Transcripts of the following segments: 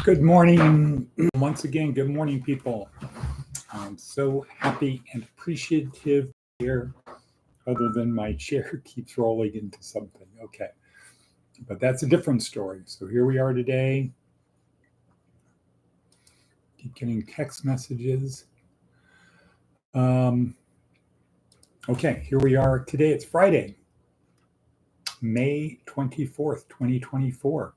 Good morning. Once again, good morning, people. I'm so happy and appreciative here, other than my chair keeps rolling into something. Okay, but that's a different story. So here we are today. Keep getting text messages. Okay, here we are today. It's Friday, May 24th, 2024.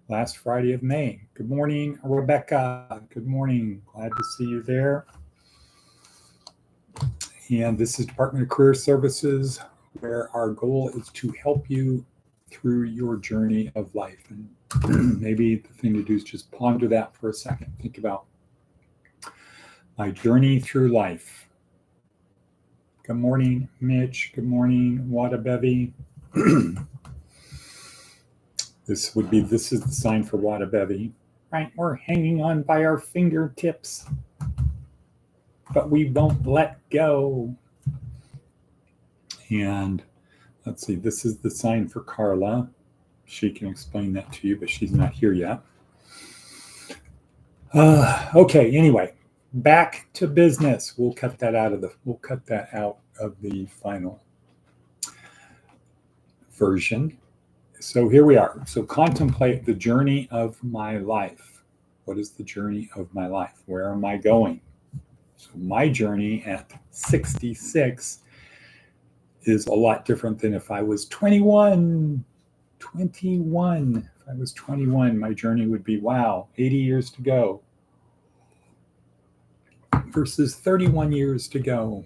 Last Friday of May. Good morning, Rebecca. Good morning. Glad to see you there. And this is Department of Career Services, where our goal is to help you through your journey of life. And maybe the thing to do is just ponder that for a second. Think about my journey through life. Good morning, Mitch. Good morning, Wadabevi. This is the sign for Wadabevi. Right, we're hanging on by our fingertips, but we won't let go. And let's see, this is the sign for Carla. She can explain that to you, but she's not here yet. Okay, anyway, back to business. We'll cut that out of the final version. So here we are. So contemplate the journey of my life. What is the journey of my life? Where am I going? So my journey at 66 is a lot different than if I was 21. If I was 21, my journey would be, wow, 80 years to go versus 31 years to go.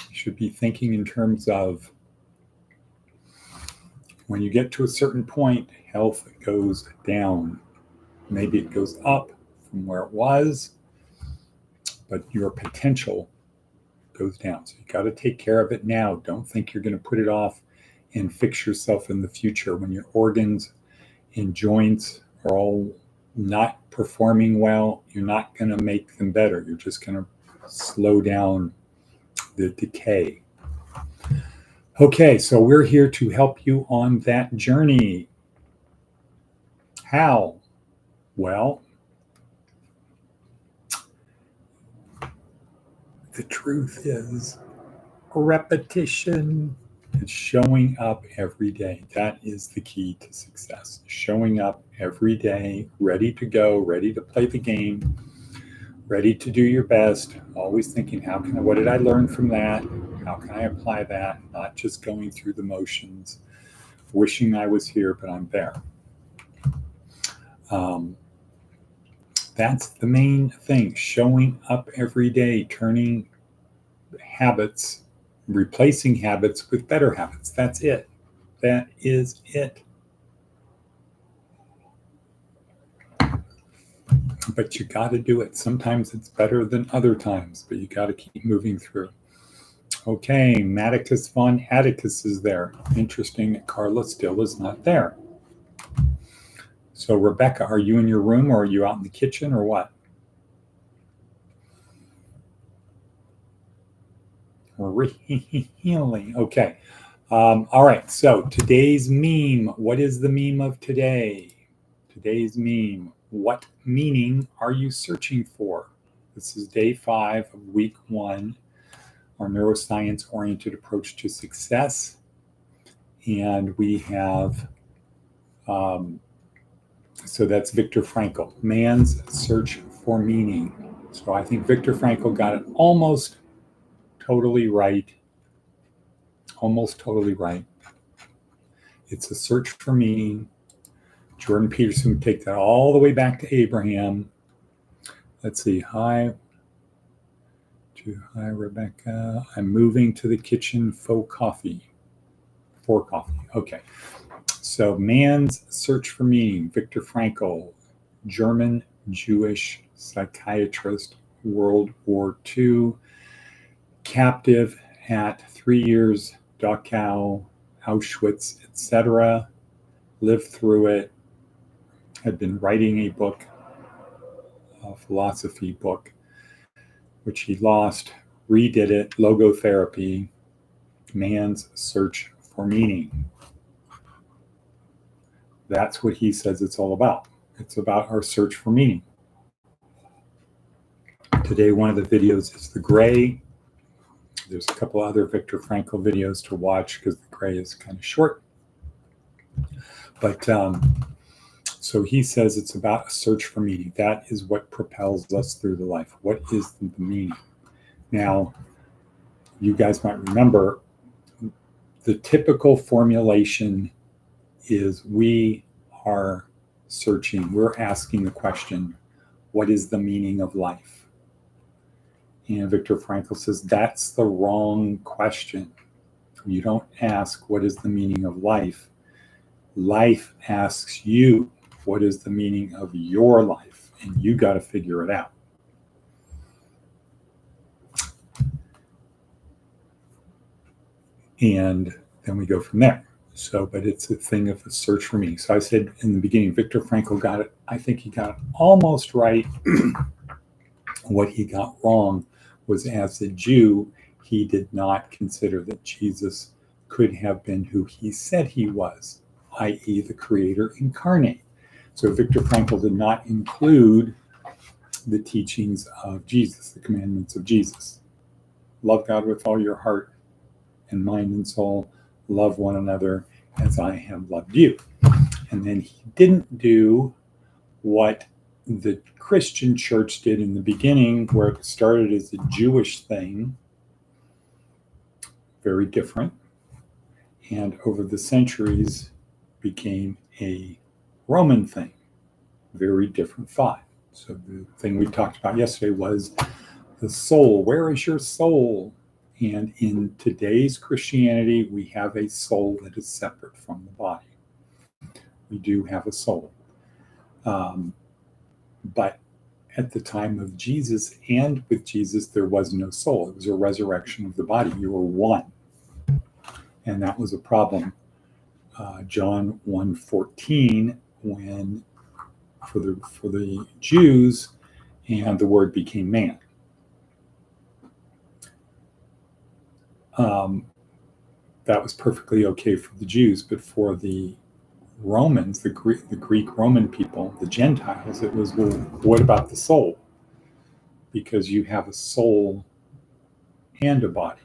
You should be thinking in terms of when you get to a certain point, health goes down. Maybe it goes up from where it was, but your potential goes down. So you got to take care of it now. Don't think you're going to put it off and fix yourself in the future when your organs and joints are all not performing well. You're not going to make them better. You're just going to slow down the decay. Okay, so we're here to help you on that journey. How? Well, the truth is repetition. It's showing up every day. That is the key to success. Showing up every day, ready to go, ready to play the game, ready to do your best, always thinking, what did I learn from that? How can I apply that? Not just going through the motions, wishing I was here, but I'm there. That's the main thing, showing up every day, turning habits, replacing habits with better habits. That's it. That is it. But you got to do it. Sometimes it's better than other times, but you got to keep moving through. Okay, Matticus von Atticus is there. Interesting that Carla still is not there. So Rebecca, are you in your room or are you out in the kitchen or what? Really? Okay. All right. So today's meme. What is the meme of today? Today's meme. What meaning are you searching for? This is day 5 of week 1, our neuroscience-oriented approach to success. And we have, so that's Viktor Frankl, Man's Search for Meaning. So I think Viktor Frankl got it almost totally right. Almost totally right. It's a search for meaning. Jordan Peterson would take that all the way back to Abraham. Let's see. Hi, Rebecca. I'm moving to the kitchen for coffee. Okay. So Man's Search for Meaning, Viktor Frankl, German Jewish psychiatrist, World War II, captive at 3 years, Dachau, Auschwitz, etc., lived through it, had been writing a book, a philosophy book, which he lost, redid it, logotherapy, Man's Search for Meaning. That's what he says it's all about. It's about our search for meaning. Today, one of the videos is the gray. There's a couple other Viktor Frankl videos to watch because the gray is kind of short. But so he says it's about a search for meaning. That is what propels us through the life. What is the meaning? Now, you guys might remember the typical formulation is we are searching, we're asking the question, what is the meaning of life? And Viktor Frankl says that's the wrong question. You don't ask, what is the meaning of life? Life asks you, what is the meaning of your life? And you got to figure it out. And then we go from there. So, but it's a thing of a search for meaning. So I said in the beginning, Viktor Frankl got it. I think he got it almost right. What he got wrong was, as a Jew, he did not consider that Jesus could have been who he said he was, i.e. the Creator incarnate. So Viktor Frankl did not include the teachings of Jesus, the commandments of Jesus. Love God with all your heart and mind and soul. Love one another as I have loved you. And then he didn't do what the Christian church did in the beginning, where it started as a Jewish thing, very different, and over the centuries became a Roman thing, very different thought. So the thing we talked about yesterday was the soul. Where is your soul? And in today's Christianity, we have a soul that is separate from the body. We do have a soul. But at the time of Jesus and with Jesus, there was no soul. It was a resurrection of the body. You were one. And that was a problem. John 1:14, when for the Jews, and the Word became man. That was perfectly okay for the Jews, but for the Romans, the Greek Roman people, the Gentiles, it was, well, what about the soul? Because you have a soul and a body.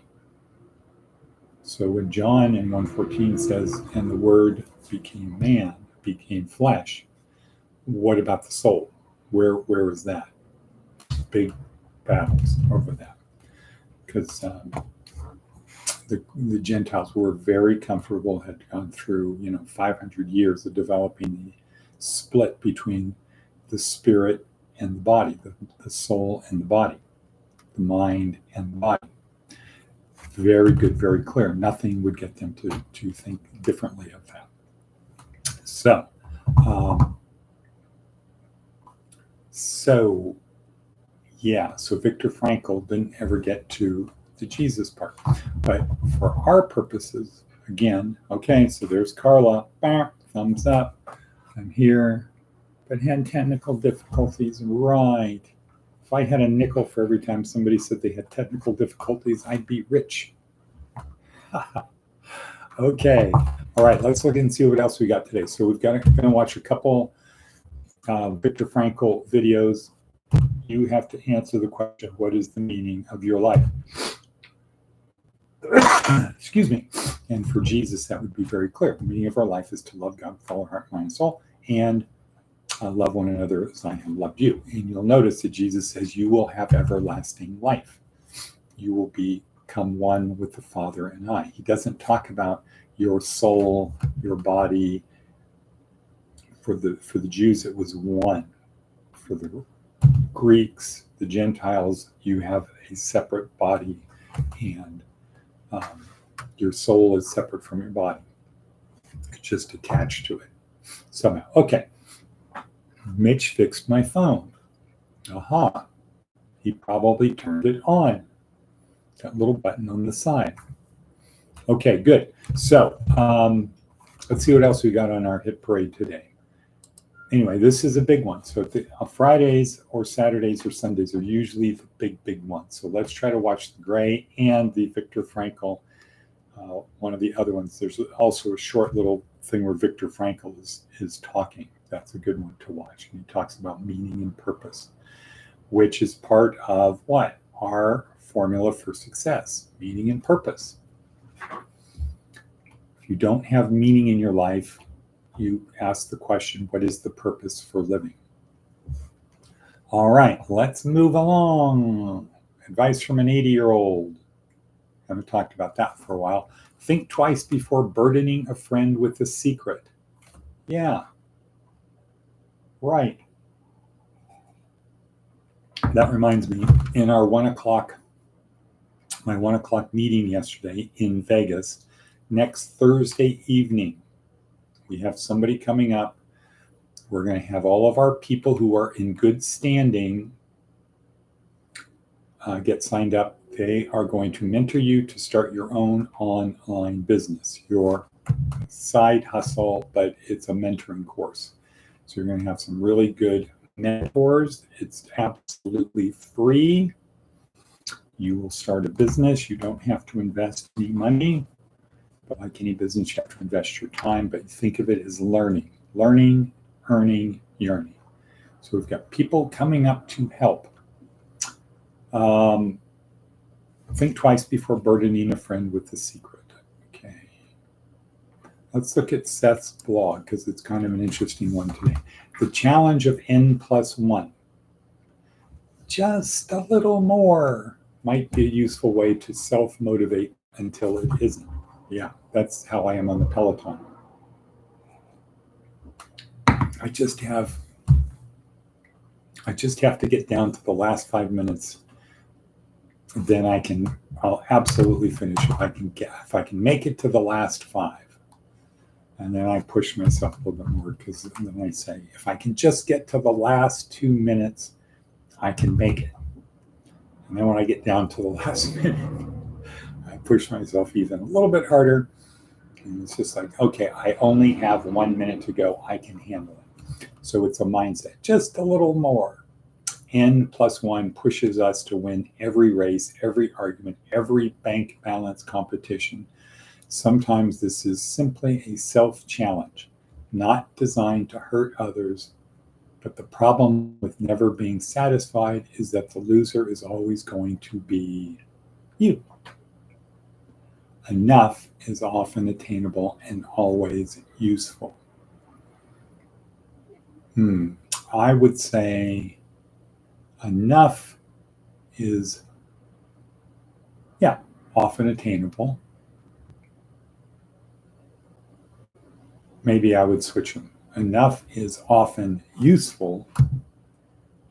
So when John in 1:14 says, and the Word became man, became flesh, what about the soul? Where is that? Big battles over that. Because the Gentiles were very comfortable, had gone through 500 years of developing the split between the spirit and the body, the soul and the body, the mind and the body. Very good, very clear. Nothing would get them to think differently of that. So Viktor Frankl didn't ever get to the Jesus part. But for our purposes, again, okay, so there's Carla, thumbs up. I'm here, but had technical difficulties. Right. If I had a nickel for every time somebody said they had technical difficulties, I'd be rich. Okay. All right, let's look and see what else we got today. So we've got going to watch a couple Viktor Frankl videos. You have to answer the question, what is the meaning of your life? Excuse me. And for Jesus, that would be very clear. The meaning of our life is to love God with all our heart, mind, and soul, and love one another as I have loved you. And you'll notice that Jesus says you will have everlasting life. You will become one with the Father and I. He doesn't talk about your soul, your body. For the Jews, it was one. For the Greeks, the Gentiles, you have a separate body, and your soul is separate from your body. It's just attached to it somehow. Okay. Mitch fixed my phone. Aha. He probably turned it on. That little button on the side. Okay, good. So let's see what else we got on our hit parade today. Anyway, this is a big one. So Fridays or Saturdays or Sundays are usually the big ones. So let's try to watch the Gray and the Viktor Frankl, one of the other ones. There's also a short little thing where Viktor Frankl is talking. That's a good one to watch. And he talks about meaning and purpose, which is part of what? Our formula for success, meaning and purpose. If you don't have meaning in your life, you ask the question, what is the purpose for living? All right, let's move along. Advice from an 80-year-old. Haven't talked about that for a while. Think twice before burdening a friend with a secret. Yeah, right. That reminds me, in our my 1 o'clock meeting yesterday in Vegas, next Thursday evening, we have somebody coming up. We're going to have all of our people who are in good standing get signed up. They are going to mentor you to start your own online business, your side hustle, but it's a mentoring course. So you're going to have some really good mentors. It's absolutely free. You will start a business. You don't have to invest any money. But like any business, you have to invest your time. But think of it as learning, earning, yearning. So we've got people coming up to help. Think twice before burdening a friend with a secret. Okay. Let's look at Seth's blog because it's kind of an interesting one today. The challenge of N+1. Just a little more might be a useful way to self-motivate until it isn't. Yeah, that's how I am on the Peloton. I just have to get down to the last 5 minutes. Then I'll absolutely finish if I can make it to the last 5. And then I push myself a little bit more because then I say, if I can just get to the last 2 minutes, I can make it. And then when I get down to the last minute, I push myself even a little bit harder. And it's just like, okay, I only have 1 minute to go. I can handle it. So it's a mindset, just a little more. N+1 pushes us to win every race, every argument, every bank balance competition. Sometimes this is simply a self-challenge, not designed to hurt others. But the problem with never being satisfied is that the loser is always going to be you. Enough is often attainable and always useful. I would say enough is, often attainable. Maybe I would switch them. Enough is often useful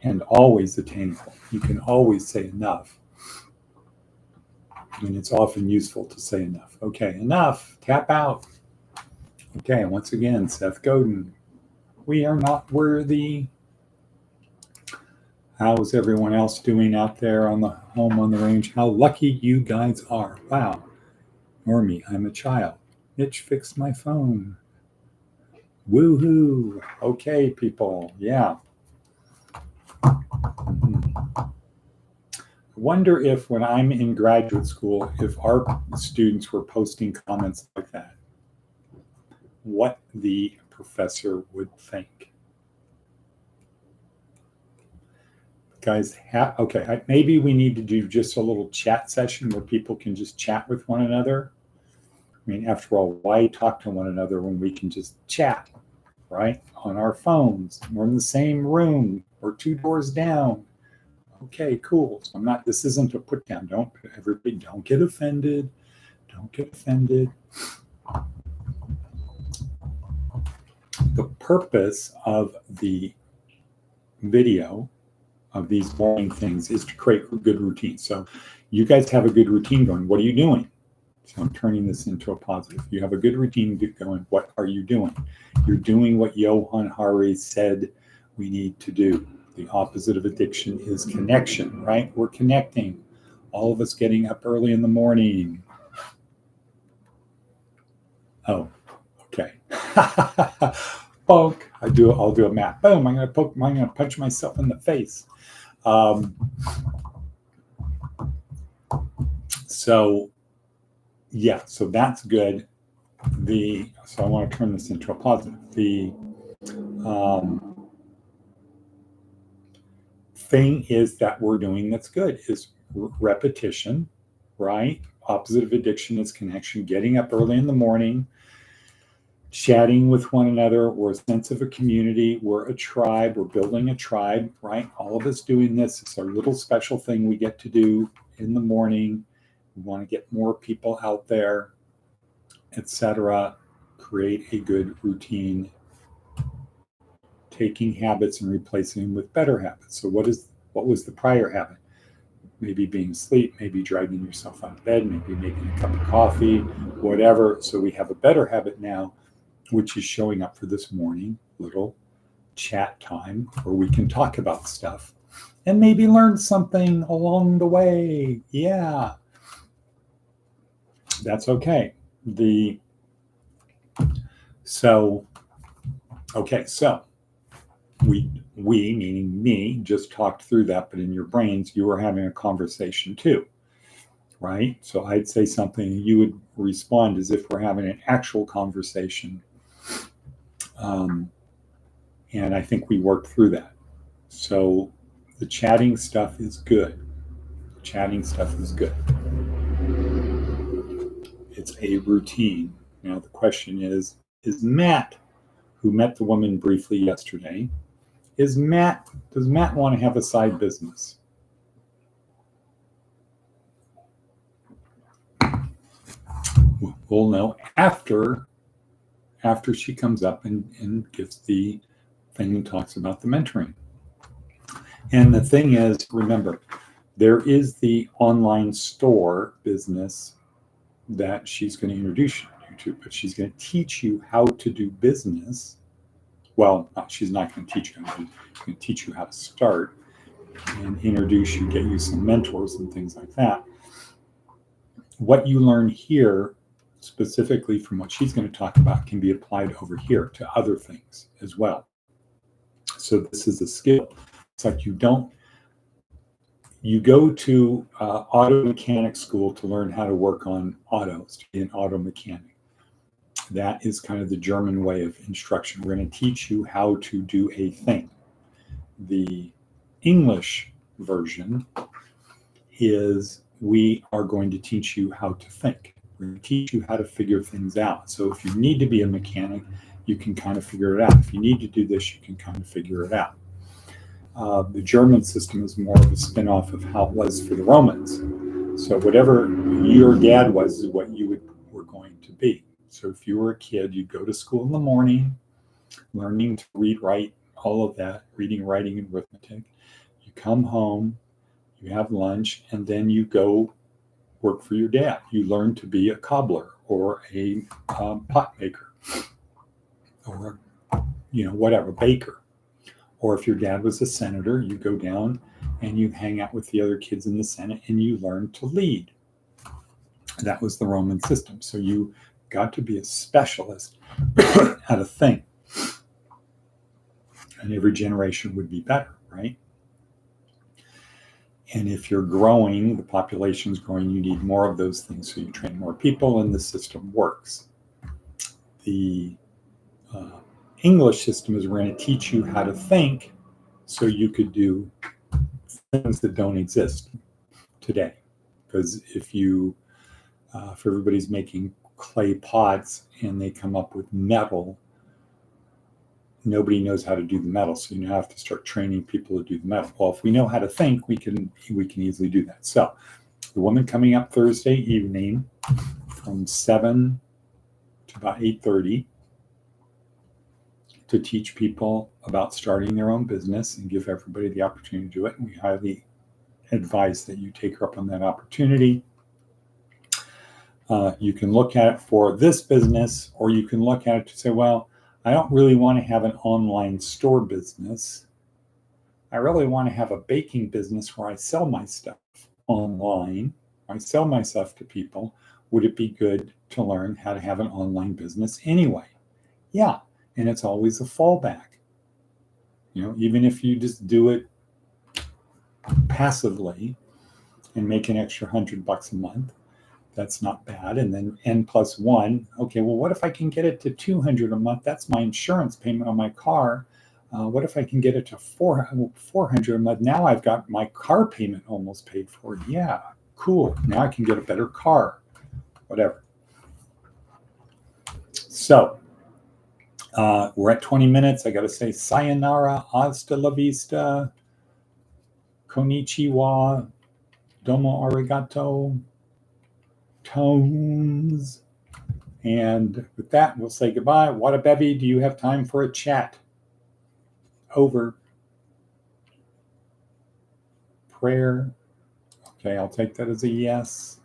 and always attainable. You can always say enough. And it's often useful to say enough. Okay, enough. Tap out. Okay, once again, Seth Godin. We are not worthy. How's everyone else doing out there on the home on the range? How lucky you guys are. Wow. Normie, I'm a child. Mitch fixed my phone. Woohoo. Okay, people. Yeah. I wonder if when I'm in graduate school, if our students were posting comments like that, what the professor would think. Guys, okay, maybe we need to do just a little chat session where people can just chat with one another. I mean, after all, why talk to one another when we can just chat, right? On our phones. We're in the same room. We're 2 doors down. Okay, cool. So this isn't a put down. Everybody don't get offended. Don't get offended. The purpose of the video of these morning things is to create a good routine. So you guys have a good routine going. What are you doing? So I'm turning this into a positive. You have a good routine going. What are you doing? You're doing what Johann Hari said we need to do. The opposite of addiction is connection, right? We're connecting. All of us getting up early in the morning. Oh, okay. Bonk. I'll do a math. Boom. I'm gonna punch myself in the face. So that's good. So I want to turn this into a positive. Thing is that we're doing that's good is repetition, right? Opposite of addiction is connection, getting up early in the morning, chatting with one another. We're a sense of a community. We're a tribe. We're building a tribe, right? All of us doing this. It's our little special thing we get to do in the morning. We want to get more people out there, etc. Create a good routine, taking habits and replacing them with better habits. So what was the prior habit? Maybe being asleep, maybe dragging yourself out of bed, maybe making a cup of coffee, whatever. So we have a better habit now, which is showing up for this morning, little chat time where we can talk about stuff and maybe learn something along the way. Yeah, that's okay. So we, meaning me, just talked through that, but in your brains, you were having a conversation too, right? So I'd say something, you would respond as if we're having an actual conversation. And I think we worked through that. So the chatting stuff is good. Chatting stuff is good. It's a routine. Now the question is Matt, who met the woman briefly yesterday, does Matt want to have a side business? We'll know after she comes up and gives the thing and talks about the mentoring. And the thing is, remember, there is the online store business that she's going to introduce you to, but she's going to teach you how to do business. Well, she's not going to teach you how to do, she's going to teach you how to start and introduce you, get you some mentors and things like that. What you learn here, specifically from what she's going to talk about, can be applied over here to other things as well. So this is a skill. It's like you go to auto mechanic school to learn how to work on autos, to be an auto mechanic. That is kind of the German way of instruction. We're going to teach you how to do a thing. The English version is we are going to teach you how to think. We're going to teach you how to figure things out. So if you need to be a mechanic, you can kind of figure it out. If you need to do this, you can kind of figure it out. The German system is more of a spin-off of how it was for the Romans. So whatever your dad was is what you were going to be. So if you were a kid, you'd go to school in the morning, learning to read, write, all of that, reading, writing, and arithmetic. You come home, you have lunch, and then you go work for your dad. You learn to be a cobbler or a pot maker or, whatever, baker. Or if your dad was a senator, you go down and you hang out with the other kids in the Senate and you learn to lead. That was the Roman system. So you got to be a specialist at a thing. And every generation would be better, right? And if you're growing, the population's growing, you need more of those things. So you train more people and the system works. The English system is we're going to teach you how to think so you could do things that don't exist today. Because if everybody's making clay pots and they come up with metal, nobody knows how to do the metal. So you have to start training people to do the metal. Well, if we know how to think, we can easily do that. So the woman coming up Thursday evening from 7 to about 8:30 to teach people about starting their own business and give everybody the opportunity to do it. And we highly advise that you take her up on that opportunity. You can look at it for this business, or you can look at it to say, well, I don't really want to have an online store business. I really want to have a baking business where I sell my stuff online. I sell my stuff to people. Would it be good to learn how to have an online business anyway? Yeah, and it's always a fallback. Even if you just do it passively and make an extra $100 a month, that's not bad. And then N+1, okay, well, what if I can get it to $200 a month? That's my insurance payment on my car. What if I can get it to 400 a month? Now I've got my car payment almost paid for. Yeah, cool. Now I can get a better car, whatever. So we're at 20 minutes. I got to say sayonara, hasta la vista, konnichiwa, domo arigato, tones. And with that, we'll say goodbye. Wadabebi, do you have time for a chat? Over. Prayer. Okay, I'll take that as a yes.